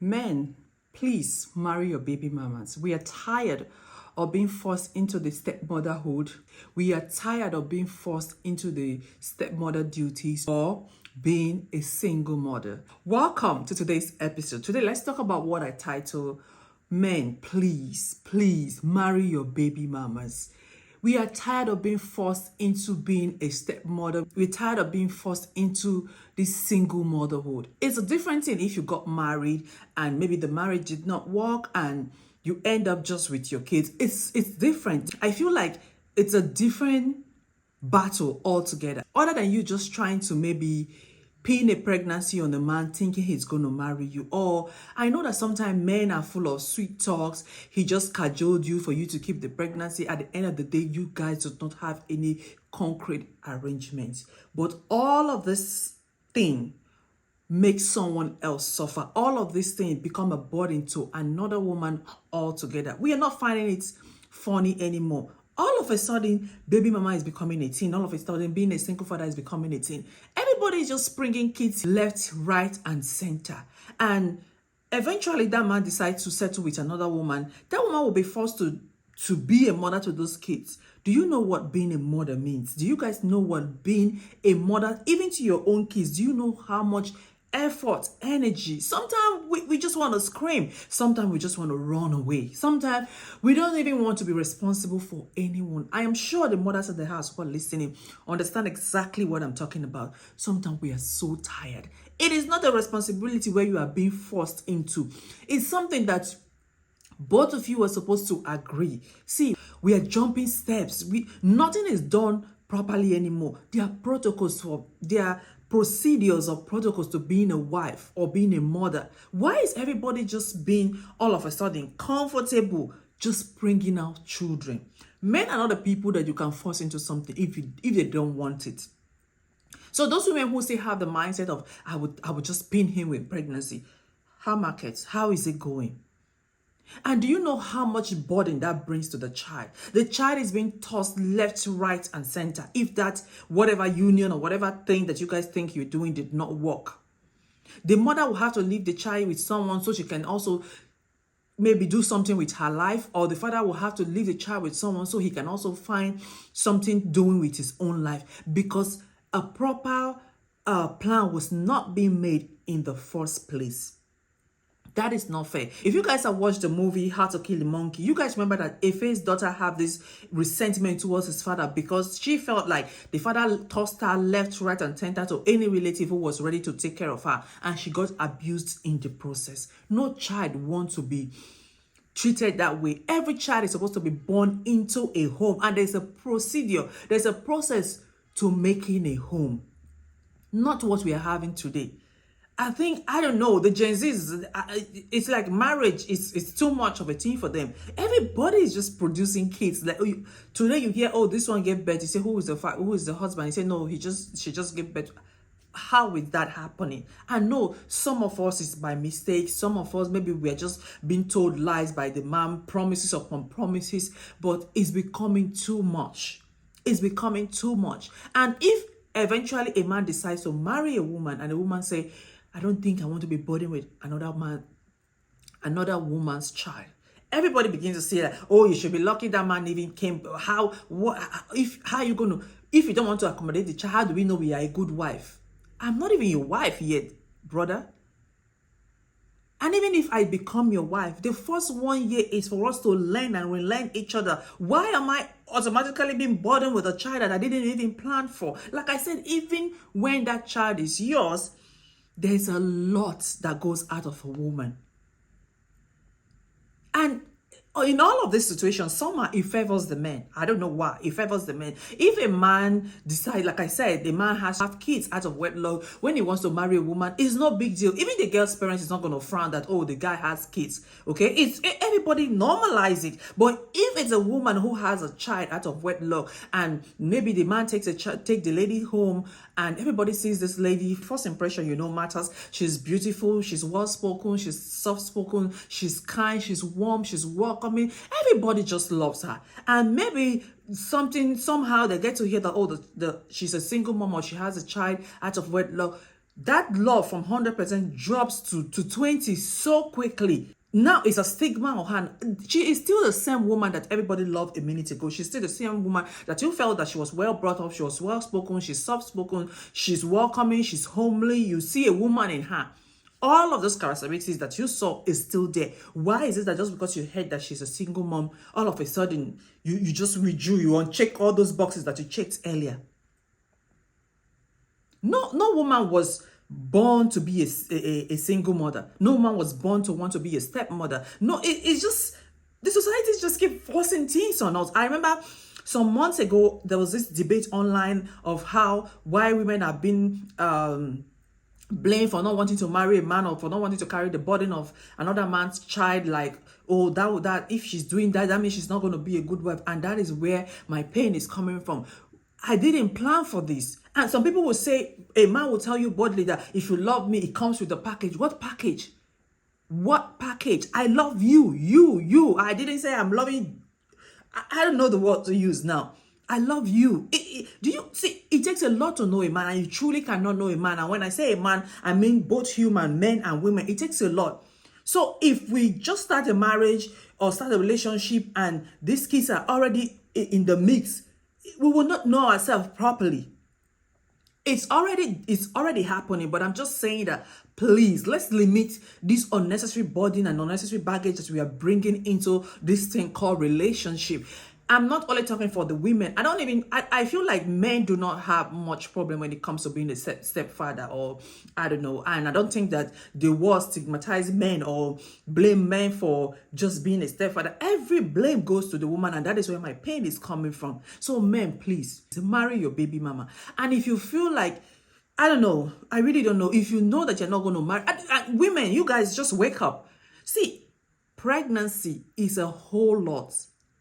Men, please marry your baby mamas. We are tired of being forced into the stepmotherhood. We are tired of being forced into the stepmother duties or being a single mother. Welcome to today's episode. Today, let's talk about what I title Men, please marry your baby mamas. We are tired of being forced into being a stepmother. We're tired of being forced into this single motherhood. It's a different thing if you got married and maybe the marriage did not work and you end up just with your kids. It's different. I feel like it's a different battle altogether. Other than you just trying to maybe pin a pregnancy on a man thinking he's going to marry you. Or I know that sometimes men are full of sweet talks. He just cajoled you for you to keep the pregnancy. At the end of the day, you guys do not have any concrete arrangements. But all of this thing makes someone else suffer. All of these things become a burden to another woman altogether. We are not finding it funny anymore. All of a sudden, baby mama is becoming a teen. All of a sudden, being a single father is becoming a teen. Everybody is just bringing kids left, right, and center. And eventually, that man decides to settle with another woman. That woman will be forced to be a mother to those kids. Do you know what being a mother means? Do you guys know what being a mother, even to your own kids, do you know how much effort, energy? Sometimes we just want to scream. Sometimes we just want to run away. Sometimes we don't even want to be responsible for anyone. I am sure the mothers at the house who are listening understand exactly what I'm talking about. Sometimes we are so tired. It is not a responsibility where you are being forced into. It's something that both of you are supposed to agree. See, we are jumping steps. Nothing is done properly anymore. There are protocols there are procedures or protocols to being a wife or being a mother. Why is everybody just being all of a sudden comfortable just bringing out children? Men are not the people that you can force into something if they don't want it. So those women who say have the mindset of I would just pin him with pregnancy. How markets? How is it going? And do you know how much burden that brings to the child? The child is being tossed left, right, and center. If that whatever union or whatever thing that you guys think you're doing did not work, the mother will have to leave the child with someone so she can also maybe do something with her life, or the father will have to leave the child with someone so he can also find something doing with his own life, because a proper plan was not being made in the first place. That is not fair. If you guys have watched the movie How to Kill a Monkey, you guys remember that Efe's daughter had this resentment towards his father because she felt like the father tossed her left, right, and center to any relative who was ready to take care of her, and she got abused in the process. No child wants to be treated that way. Every child is supposed to be born into a home, and there's a procedure, there's a process to making a home. Not what we are having today. I don't know, the Gen Zs, it's like marriage is too much of a thing for them. Everybody is just producing kids. Like today you hear, oh, this one gave birth. You say, who is the husband? You say, no, she just gave birth. How is that happening? I know some of us is by mistake. Some of us, maybe we're just being told lies by the man, promises upon promises, but it's becoming too much. It's becoming too much. And if eventually a man decides to marry a woman and the woman say, I don't think I want to be burdened with another woman's child, everybody begins to say that, oh, you should be lucky that man even came. How are you going to, if you don't want to accommodate the child, how do we know we are a good wife? I'm not even your wife yet, brother. And even if I become your wife, the first 1 year is for us to learn and relearn each other. Why am I automatically being burdened with a child that I didn't even plan for? Like I said, even when that child is yours, there's a lot that goes out of a woman. And in all of these situations, somehow it favors the men. I don't know why. It favors the men. If a man decides, like I said, the man has to have kids out of wedlock, when he wants to marry a woman, it's no big deal. Even the girl's parents is not going to frown that, oh, the guy has kids. Okay? Everybody normalize it. But if it's a woman who has a child out of wedlock, and maybe the man take the lady home, and everybody sees this lady, first impression, matters. She's beautiful, she's well-spoken, she's soft-spoken, she's kind, she's warm, she's welcoming. Everybody just loves her. And maybe somehow they get to hear that, oh, she's a single mom or she has a child out of wedlock. That love from 100% drops to 20 so quickly. Now it's a stigma on her. She is still the same woman that everybody loved a minute ago. She's still the same woman that you felt that she was well brought up, she was well spoken, she's soft spoken, she's welcoming, she's homely. You see a woman in her. All of those characteristics that you saw is still there. Why is it that just because you heard that she's a single mom, all of a sudden you just withdrew, you uncheck all those boxes that you checked earlier? No woman was born to be a single mother. No woman was born to want to be a stepmother. No, it's just, the societies just keep forcing things on us. I remember some months ago, there was this debate online of why women have been blamed for not wanting to marry a man or for not wanting to carry the burden of another man's child. Like, oh, that if she's doing that, that means she's not going to be a good wife. And that is where my pain is coming from. I didn't plan for this. And some people will say, a man will tell you boldly that if you love me, it comes with a package. What package? What package? I love you. You. I didn't say I'm loving. I don't know the word to use now. I love you. Do you see? It takes a lot to know a man, and you truly cannot know a man. And when I say a man, I mean both human, men and women. It takes a lot. So if we just start a marriage or start a relationship and these kids are already in the mix, we will not know ourselves properly. It's already happening, but I'm just saying that please, let's limit this unnecessary burden and unnecessary baggage that we are bringing into this thing called relationship. I'm not only talking for the women. I feel like men do not have much problem when it comes to being a stepfather, or I don't know. And I don't think that the world stigmatize men or blame men for just being a stepfather. Every blame goes to the woman, and that is where my pain is coming from. So men, please, marry your baby mama. And if you feel like, I don't know, I really don't know, if you know that you're not going to marry, women, you guys just wake up. See, pregnancy is a whole lot.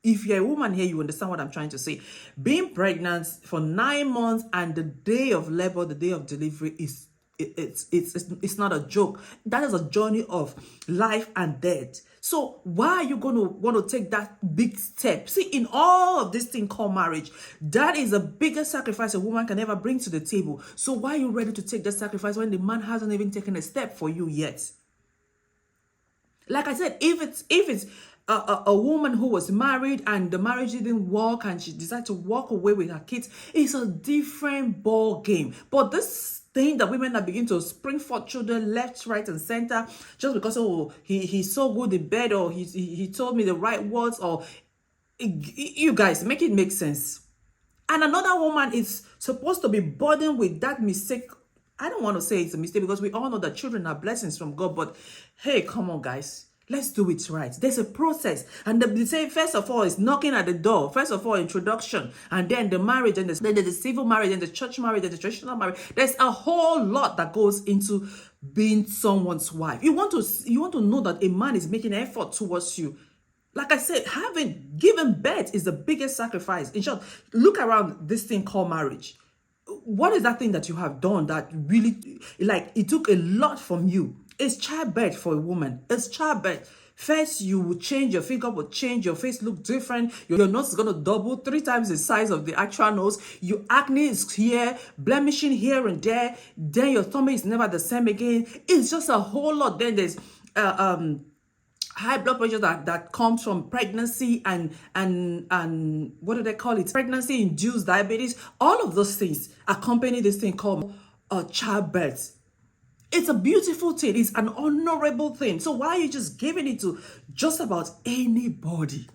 If you're a woman here, you understand what I'm trying to say. Being pregnant for 9 months and the day of labor, the day of delivery is it's not a joke. That is a journey of life and death. So why are you going to want to take that big step? See, in all of this thing called marriage, that is the biggest sacrifice a woman can ever bring to the table. So why are you ready to take that sacrifice when the man hasn't even taken a step for you yet? Like I said, if it's a woman who was married and the marriage didn't work and she decided to walk away with her kids, it's a different ball game. But this thing that women are beginning to spring forth children left, right, and center just because, oh, he's so good in bed, or he told me the right words, or you guys, make it make sense. And another woman is supposed to be burdened with that mistake. I don't want to say it's a mistake because we all know that children are blessings from God, but hey, come on, guys. Let's do it right. There's a process. And they say, first of all, is knocking at the door. First of all, introduction. And then the marriage, and then there's the civil marriage, and the church marriage, and the traditional marriage. There's a whole lot that goes into being someone's wife. You want to know that a man is making an effort towards you. Like I said, giving birth is the biggest sacrifice. In short, look around this thing called marriage. What is that thing that you have done that really, like, it took a lot from you? It's childbirth for a woman. It's childbirth. First, you will change, your figure will change, your face look different, your nose is going to double 3 times the size of the actual nose, your acne is here, blemishing here and there, then your tummy is never the same again. It's just a whole lot. Then there's high blood pressure that comes from pregnancy and what do they call it? Pregnancy induced diabetes. All of those things accompany this thing called childbirth. It's a beautiful thing. It's an honorable thing. So why are you just giving it to just about anybody?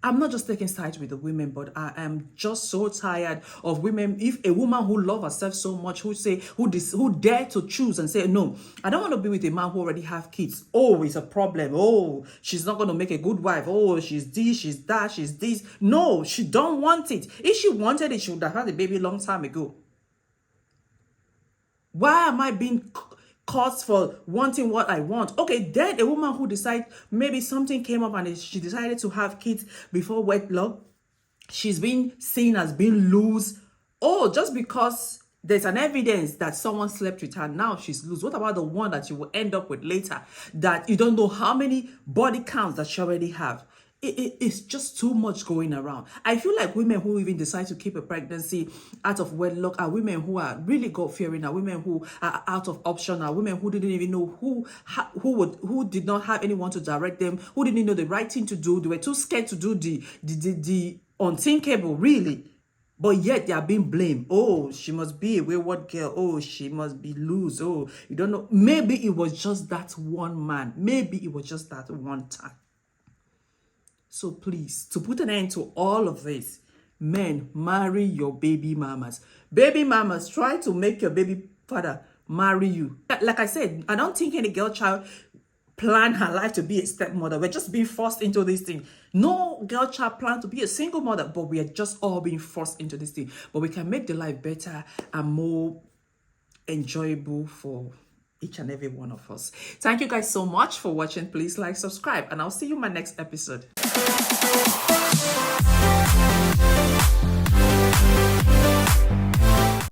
I'm not just taking sides with the women, but I am just so tired of women. If a woman who loves herself so much, who dare to choose and say, no, I don't want to be with a man who already have kids. Oh, it's a problem. Oh, she's not going to make a good wife. Oh, she's this, she's that, she's this. No, she don't want it. If she wanted it, she would have had a baby a long time ago. Why am I being caused for wanting what I want? Okay, then a woman who decides maybe something came up and she decided to have kids before wedlock, she's been seen as being loose. Oh, just because there's an evidence that someone slept with her, now she's loose. What about the one that you will end up with later that you don't know how many body counts that she already have? It's just too much going around. I feel like women who even decide to keep a pregnancy out of wedlock are women who are really God-fearing, are women who are out of option, are women who didn't even know who did not have anyone to direct them, who didn't know the right thing to do. They were too scared to do the unthinkable, really. But yet they are being blamed. Oh, she must be a wayward girl. Oh, she must be loose. Oh, you don't know. Maybe it was just that one man. Maybe it was just that one time. So please, to put an end to all of this, men, marry your baby mamas. Baby mamas, try to make your baby father marry you. Like I said, I don't think any girl child planned her life to be a stepmother. We're just being forced into this thing. No girl child planned to be a single mother, but we are just all being forced into this thing. But we can make the life better and more enjoyable for each and every one of us. Thank you guys so much for watching. Please like, subscribe, and I'll see you in my next episode.